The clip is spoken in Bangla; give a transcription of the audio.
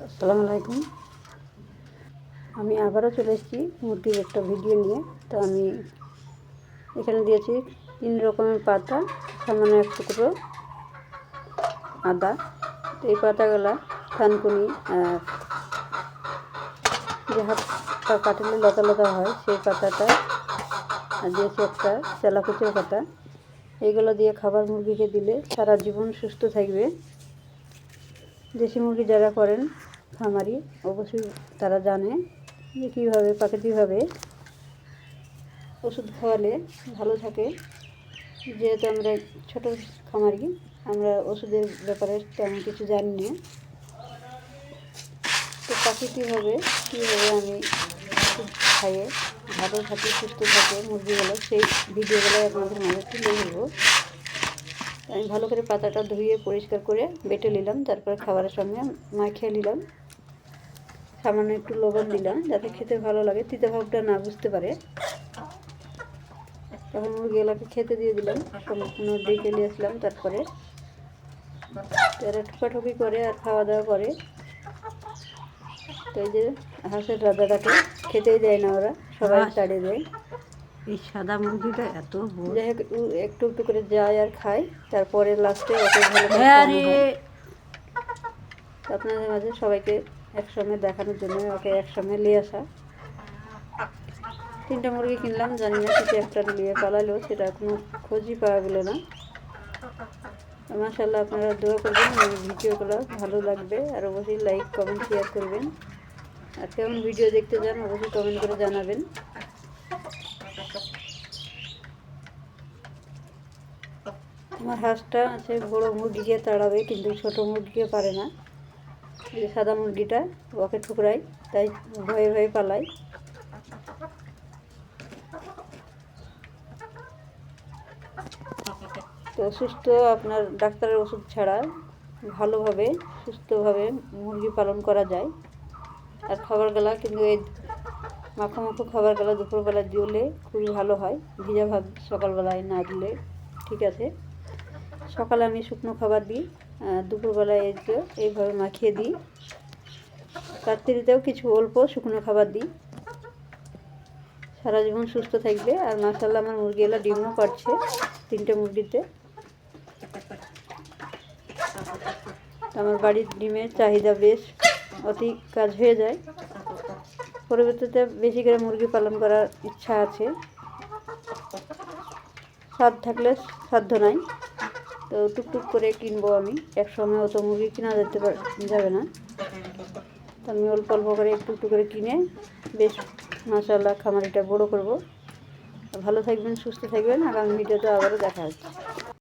আসসালামু আলাইকুম। আমি আবারও চলে এসেছি মুরগির একটা ভিডিও নিয়ে। তো আমি এখানে দিয়েছি 3 রকমের পাতা, সামান্য এক টুকরো আদা। তো এই পাতাগুলা থানকুনি যে হাত পা কাটলে লতা লতা হয় সেই পাতাটা, আর দিয়েছি একটা তেলাকুচের পাতা। এইগুলো দিয়ে খাবার মুরগিকে দিলে সারা জীবন সুস্থ থাকবে। দেশি মুরগি যারা করেন খামারি, অবশ্যই তারা জানে যে কীভাবে প্রাকৃতিকভাবে ওষুধ খাওয়ালে ভালো থাকে। যেহেতু আমরা ছোটো খামারি, আমরা ওষুধের ব্যাপারে তেমন কিছু জানি না। তো প্রাকৃতিকভাবে কীভাবে আমি ওষুধ খাইয়ে ভালো থাকে, সুস্থ থাকে মুরগিগুলো, সেই ভিডিওগুলো আপনাদের মাঝে তুলে ধরবো। আমি ভালো করে পাতাটা ধুয়ে পরিষ্কার করে বেটে নিলাম, তারপর খাবারের সঙ্গে মাখিয়ে নিলাম। সামান্য একটু লবণ দিলাম যাতে খেতে ভালো লাগে, তিতে ভাবটা না বুঝতে পারে। তখন মুরগিগুলোকে খেতে দিয়ে দিলাম, সম্পূর্ণ ডেকে নিয়ে আসলাম। তারপরে তারা ঠোকাঠুকি করে আর খাওয়া দাওয়া করে। তো এই যে হাঁসের রাজাটাকে খেতেই দেয় না, ওরা সবাই তাড়িয়ে দেয়। এই সাদা মুরগিটা এত যাই হোক একটু একটু করে যায় আর খায়, তারপরে লাস্টে ওকে ভালো করে খাওয়ানো হয়। আপনাদের মাঝে সবাইকে একসঙ্গে দেখানোর জন্য ওকে একসঙ্গে নিয়ে আসা। 3টা মুরগি কিনলাম, জানি না কিছু একটা নিয়ে পালালো, সেটা কোনো খোঁজই পাওয়া গেল না। মাশাআল্লাহ, আপনারা দোয়া করবেন এই ভিডিওগুলো ভালো লাগবে, আর অবশ্যই লাইক কমেন্ট শেয়ার করবেন। আর কেমন ভিডিও দেখতে চান অবশ্যই কমেন্ট করে জানাবেন। আমার হাঁসটা আছে বড় মুরগিকে তাড়াবে, কিন্তু ছোট মুরগিকে পারে না। এই সাদা মুরগিটা ওকে ঠুকরাই, তাই ভয়ে ভয়ে পালাই। তো সুস্থ আপনার ডাক্তারের ওষুধ ছাড়া ভালোভাবে সুস্থভাবে মুরগি পালন করা যায়। আর খাবারগুলা কিন্তু এই মাখো মাখো খাবারগুলো দুপুরবেলা দিলে খুবই ভালো হয়, ভিজা ভাত সকালবেলায় না দিলে ঠিক আছে। সকালে আমি শুকনো খাবার দিই, দুপুরবেলায় এইভাবে মাখিয়ে দিই। রাত্রিতেও কিছু অল্প শুকনো খাবার দিই। সারা জীবন সুস্থ থাকবে। আর মাশাআল্লাহ, আমার মুরগিগুলো ডিমও পাচ্ছে 3টে মুরগিতে। আমার বাড়ির ডিমের চাহিদা বেশ অতি কাজ হয়ে যায়। পরবর্তীতে বেশি করে মুরগি পালন করার ইচ্ছা আছে, সাধ্য থাকলে সাধ্য নাই। তো টুকটুক করে কিনবো আমি, একসঙ্গে অত মুরগি কেনা যাবে না। তো আমি অল্প অল্প করে একটু একটু করে কিনে বেশ মাশাআল্লাহ খামারিটা বড় করব। ভালো থাকবেন, সুস্থ থাকবেন। আগামী ভিডিওতে আবারও দেখা হচ্ছে।